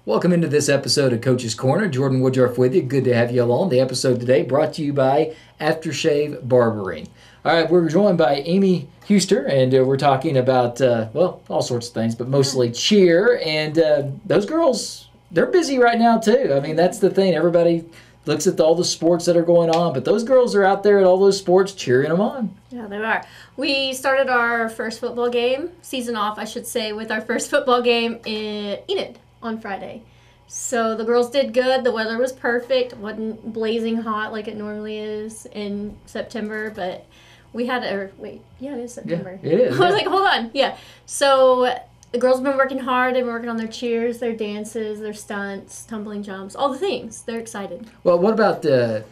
Welcome into this episode of Coach's Corner. Jordan Woodruff with you. Good to have you along. The episode today brought to you by Aftershave Barbering. All right, we're joined by Amie Huster, and we're talking about, all sorts of things, but mostly cheer. And those girls, they're busy right now, too. I mean, that's the thing. Everybody looks at all the sports that are going on, but those girls are out there at all those sports cheering them on. Yeah, they are. We started our first football game, season off, I should say, with our first football game in Enid on Friday. So the girls did good. The weather was perfect. It wasn't blazing hot like it normally is in September, but we had it is September. Yeah, it is. I was like, hold on. Yeah. So the girls have been working hard. They've been working on their cheers, their dances, their stunts, tumbling jumps, all the things. They're excited. Well, what about the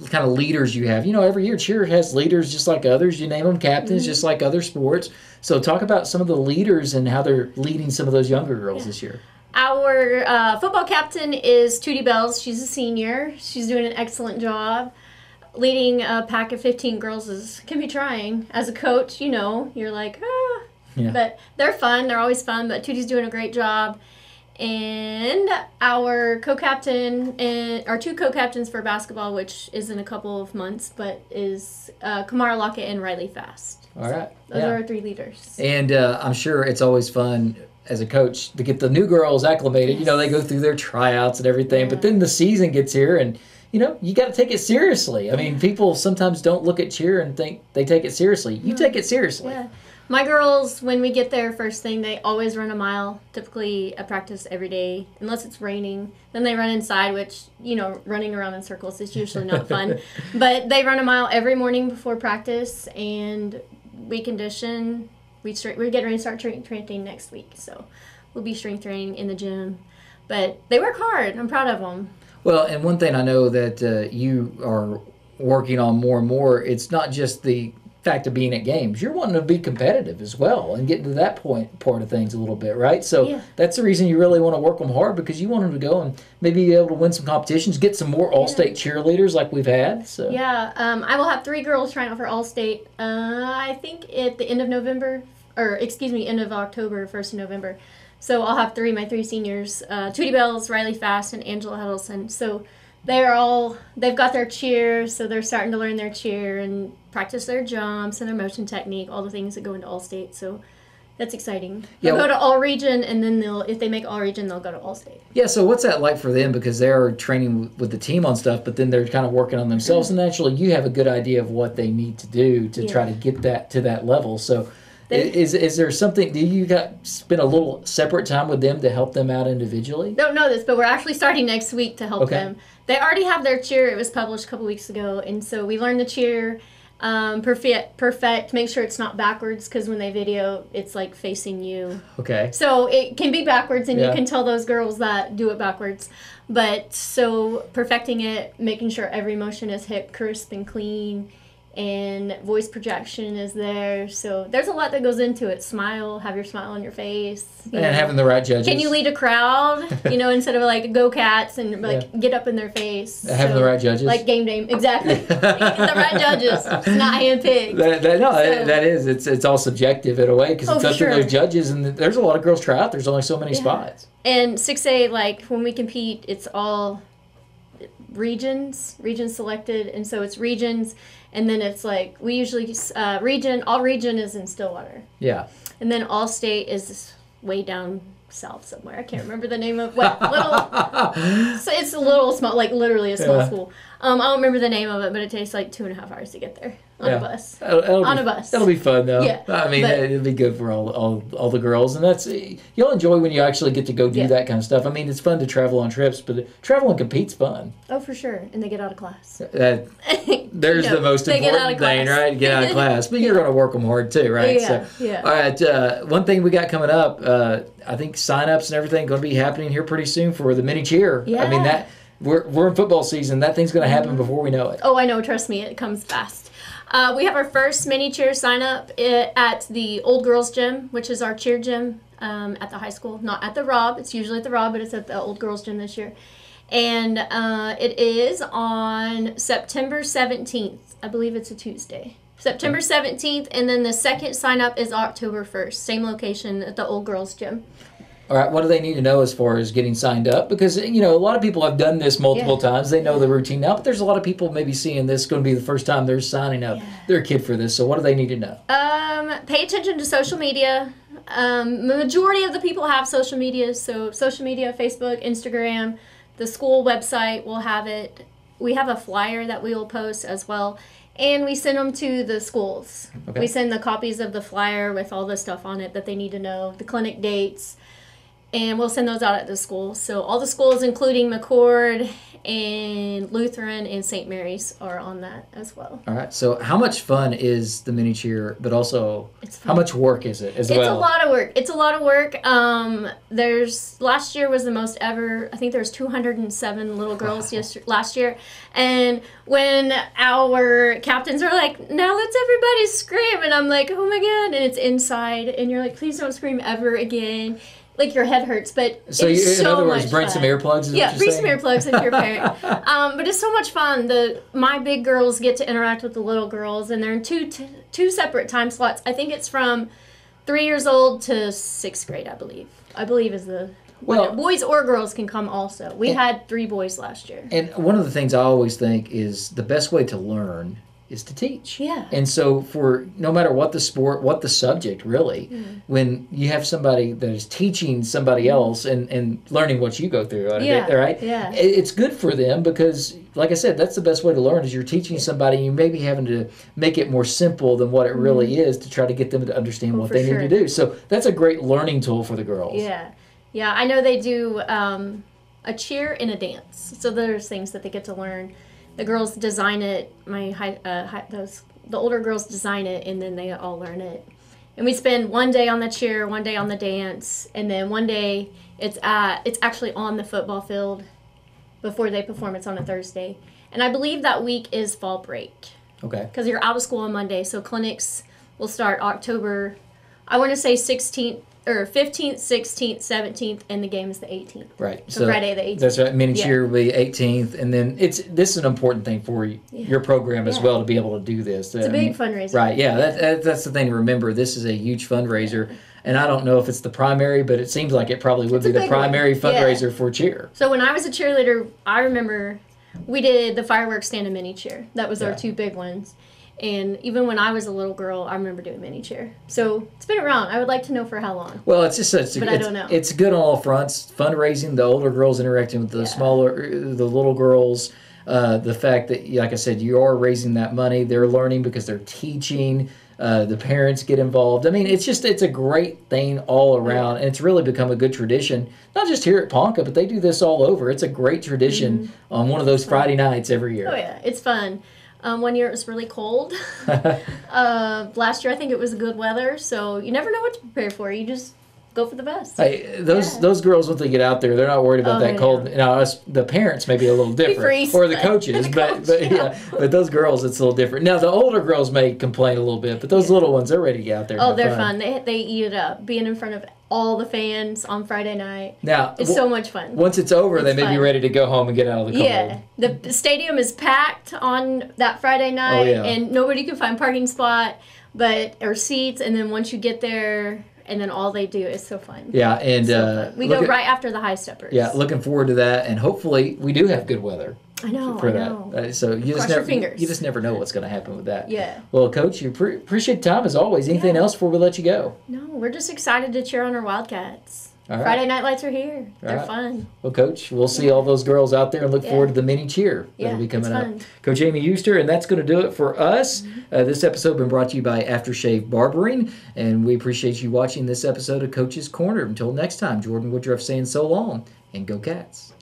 kind of leaders you have? You know, every year cheer has leaders just like others. You name them captains just like other sports. So talk about some of the leaders and how they're leading some of those younger girls this year. Our football captain is Tootie Bells. She's a senior. She's doing an excellent job. Leading a pack of 15 girls can be trying. As a coach, you know, you're like, Yeah. But they're fun. They're always fun. But Tootie's doing a great job. And our co-captain and our two co-captains for basketball, which is in a couple of months, but is Kamara Lockett and Riley Fast. All right. Those are our three leaders. And I'm sure it's always fun as a coach to get the new girls acclimated. Yes. You know, they go through their tryouts and everything, but then the season gets here and, you know, you got to take it seriously. I mean, people sometimes don't look at cheer and think they take it seriously. You take it seriously. Yeah. My girls, when we get there first thing, they always run a mile, typically at practice every day, unless it's raining. Then they run inside, which, you know, running around in circles is usually not fun. But they run a mile every morning before practice, and we condition. We're getting ready to start strength training next week, so we'll be strength training in the gym. But they work hard. I'm proud of them. Well, and one thing I know that you are working on more and more, it's not just the fact of being at games. You're wanting to be competitive as well and get to that part of things a little bit, right? So that's the reason you really want to work them hard, because you want them to go and maybe be able to win some competitions, get some more All-State cheerleaders like we've had. So I will have 3 girls trying out for All-State, I think at the end of November, end of October, 1st of November. So I'll have my 3 seniors, Tootie Bells, Riley Fast, and Angela Huddleston. So they've got their cheer, so they're starting to learn their cheer and practice their jumps and their motion technique, all the things that go into All-State. So that's exciting. They'll go to All-Region, and then if they make All-Region, they'll go to All-State. Yeah, so what's that like for them? Because they're training with the team on stuff, but then they're kind of working on themselves. And naturally, you have a good idea of what they need to do to try to get that to that level. So is there something, do you spend a little separate time with them to help them out individually? Don't know this, but we're actually starting next week to help them. They already have their cheer. It was published a couple weeks ago, and so we learned the cheer perfect. Make sure it's not backwards, because when they video, it's like facing you. Okay. So it can be backwards, and you can tell those girls that do it backwards. But so perfecting it, making sure every motion is hip, crisp, and clean, and voice projection is there. So there's a lot that goes into it. Smile, have your smile on your face. And having the right judges. Can you lead a crowd, instead of like go Cats and get up in their face. Having the right judges. Like game day. Exactly. The right judges. It's not handpicked. That is. It's all subjective in a way, because it's up to those judges, and there's a lot of girls try out. There's only so many spots. And 6A, like when we compete, it's all regions selected, and so it's regions. And then it's like, we usually, all region is in Stillwater. Yeah. And then All-State is way down south somewhere. I can't remember the name of so it's a little small, like literally a small school. I don't remember the name of it, but it takes like 2.5 hours to get there on a bus. A bus. That'll be fun though. Yeah. I mean, it'll be good for all the girls, and you'll enjoy when you actually get to go do that kind of stuff. I mean, it's fun to travel on trips, but travel and compete's fun. Oh, for sure. And they get out of class. There's the most important thing, right? Get out of class. But you're going to work them hard too, right? Yeah. All right. One thing we got coming up, I think sign-ups and everything going to be happening here pretty soon for the mini cheer. Yeah. I mean, we're in football season. That thing's going to happen before we know it. Oh, I know. Trust me. It comes fast. We have our first mini cheer sign-up at the Old Girls Gym, which is our cheer gym at the high school. Not at the Rob. It's usually at the Rob, but it's at the Old Girls Gym this year. And it is on September 17th. I believe it's a Tuesday. September 17th, and then the second sign-up is October 1st. Same location at the Old Girls Gym. All right, what do they need to know as far as getting signed up? Because, a lot of people have done this multiple times. They know the routine now, but there's a lot of people maybe seeing this going to be the first time they're signing up their kid for this. So what do they need to know? Pay attention to social media. Majority of the people have social media, so social media, Facebook, Instagram, the school website will have it. We have a flyer that we will post as well. And we send them to the schools. Okay. We send the copies of the flyer with all the stuff on it that they need to know, the clinic dates, and we'll send those out at the schools. So all the schools, including McCord and Lutheran and St. Mary's, are on that as well. All right. So how much fun is the mini cheer, but also how much work is it as well? It's a lot of work. It's a lot of work. Last year was the most ever. I think there was 207 little girls last year. And when our captains are like, now let's everybody scream. And I'm like, oh my God. And it's inside. And you're like, please don't scream ever again. Like your head hurts, but so it's so in other words, much bring fun. some earplugs. Bring some earplugs if you're a parent. But it's so much fun. My big girls get to interact with the little girls, and they're in two separate time slots. I think it's from 3 years old to 6th grade. I believe is the. Well, boys or girls can come also. We had 3 boys last year. And one of the things I always think is the best way to learn is to teach. Yeah. And so for no matter what the sport, what the subject really, when you have somebody that is teaching somebody else and learning what you go through, right? Yeah. It's good for them because, like I said, that's the best way to learn is you're teaching somebody, you may be having to make it more simple than what it really is to try to get them to understand what they need to do. So that's a great learning tool for the girls. Yeah. Yeah, I know they do a cheer and a dance. So there's things that they get to learn. The girls design it. The older girls design it, and then they all learn it. And we spend one day on the cheer, one day on the dance, and then one day it's actually on the football field before they perform. It's on a Thursday, and I believe that week is fall break. Okay. Because you're out of school on Monday, so clinics will start October. I want to say 16th. Or 15th, 16th, 17th, and the game is the 18th. Right. So Friday the 18th. That's right. Mini cheer will be 18th, and then this is an important thing for your program as well to be able to do this. It's a big fundraiser. Right. Yeah. That's the thing to remember. This is a huge fundraiser, and I don't know if it's the primary, but it seems like it probably would be the primary fundraiser for cheer. So when I was a cheerleader, I remember we did the fireworks stand and mini cheer. That was our 2 big ones. And even when I was a little girl, I remember doing mini cheer. So it's been around. I would like to know for how long. Well, it's just I don't know. It's good on all fronts. Fundraising, the older girls interacting with the little girls. The fact that, like I said, you are raising that money. They're learning because they're teaching. The parents get involved. I mean, it's a great thing all around, and it's really become a good tradition. Not just here at Ponca, but they do this all over. It's a great tradition on one of those Friday nights every year. Oh yeah, it's fun. One year it was really cold. Last year I think it was good weather, so you never know what to prepare for. You just go for the best. Hey, those girls, once they get out there, they're not worried about that cold. Now, the parents may be a little different, or the coaches, but those girls, it's a little different. Now, the older girls may complain a little bit, but those little ones, they're ready to get out there. Oh, they're fun. They eat it up. Being in front of all the fans on Friday night. Now, it's so much fun. Once it's over, they may be ready to go home and get out of the cold. Yeah, the stadium is packed on that Friday night, and nobody can find parking spot, or seats. And then once you get there, and then all they do is so fun. Yeah, and we go right after the high steppers. Yeah, looking forward to that, and hopefully we do have good weather. I know. That. So you just never know what's going to happen with that. Yeah. Well, Coach, you appreciate the time as always. Anything else before we let you go? No, we're just excited to cheer on our Wildcats. All right. Friday night lights are here. They're fun. Well, Coach, we'll see all those girls out there and look forward to the mini cheer that'll be coming up. Coach Amie Huster, and that's going to do it for us. This episode has been brought to you by Aftershave Barbering, and we appreciate you watching this episode of Coach's Corner. Until next time, Jordan Woodruff saying so long, and go Cats.